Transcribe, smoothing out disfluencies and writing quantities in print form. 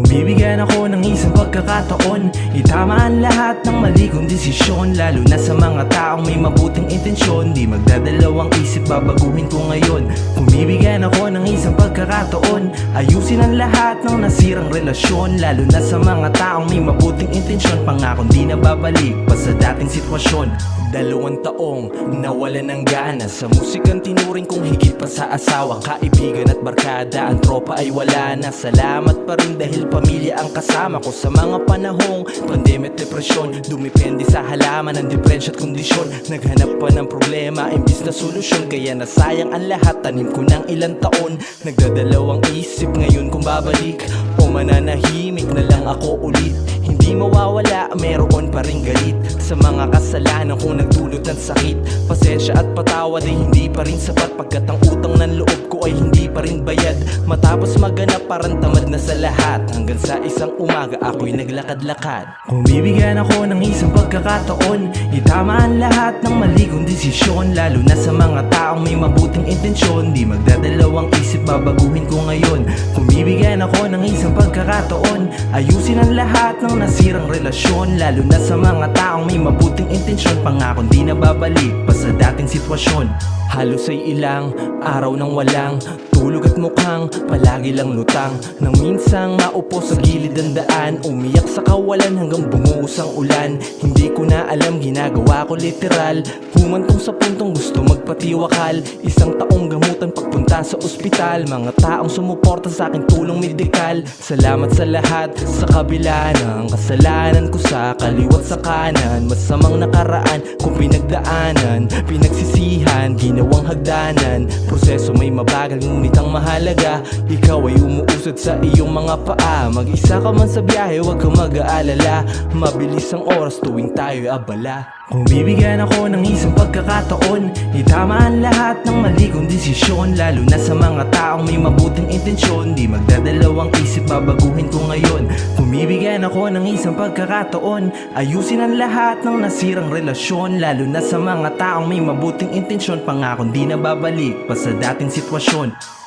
Kung bibigyan ako ng isang pagkakataon, itama ang lahat ng mali kong desisyon. Lalo na sa mga taong may mabuting intensyon, di magdadalawang isip, babaguhin ko ngayon. Kung bibigyan ako ng isang pagkakataon, ayusin ang lahat ng nasirang relasyon. Lalo na sa mga taong may mabuting intensyon, pangakong di na babalik pa sa dating sitwasyon. 2 taong nawalan ng gana sa musikang tinuring kong higit pa sa asawa, kaibigan at barkada. Ang tropa ay wala na, salamat pa rin dahil pamilya ang kasama ko sa mga panahong pandemya at depresyon. Dumipende sa halaman ng depresya at kondisyon, naghanap pa ng problema imbis na solusyon. Kaya nasayang ang lahat, tanim ko ng ilang taon. Nagdadalawang isip ngayon kung babalik o mananahimik na lang ako ulit. Hindi mawawala, meron pa rin galit sa mga kasalanan kong nagdulot ng sakit. Pasensya at patawad ay hindi pa rin sapat, pagkat ang utang ng loob ko ay hindi pa rin bayad. Matapos maganap parang tamad na sa lahat, hanggang sa isang umaga ako'y naglakad-lakad. Kung bibigyan ako ng isang pagkakataon, itama ang lahat ng mali kong desisyon. Lalo na sa mga taong may mabuting intensyon, di magdadalawang isip, babaguhin ko ngayon. Kung bibigyan ako ng isang pagkakataon, ayusin ang lahat ng nasirang relasyon. Lalo na sa mga taong may mabuting intensyon, pangakong di na babalik pa sa dating sitwasyon. Halos ay ilang araw nang walang tulog at mukhang palagi lang lutang, nang minsang maupo sa gilid ng daan, umiyak sa kawalan hanggang bumuhos ang ulan. Hindi ko na alam, ginagawa ko literal, humantong sa puntong gusto magpatiwakal. Isang taong gamutan pagpunta sa ospital, mga taong sumuporta sa aking tulong medikal. Salamat sa lahat sa kabila ng kasalanan ko sa kaliwat sa kanan. Masamang nakaraan kung pinagdaanan, pinagsisihan, ginawang hagdanan. Proseso may mabagal ngunit ang mahalaga, ikaw ay umuusad sa iyong mga paa. Mag-isa ka man sa biyahe, huwag kang mag-aalala, mabilis ang oras tuwing tayo'y abala. Kung bibigyan ako ng isang pagkakataon, itama ang lahat ng mali kong desisyon. Lalo na sa mga taong may mabuting intensyon, di magdadalawang isip, babaguhin ko ngayon. Kung bibigyan ako ng isang pagkakataon, ayusin ang lahat ng nasirang relasyon. Lalo na sa mga taong may mabuting intensyon, pangakong di na babalik pa sa dating sitwasyon.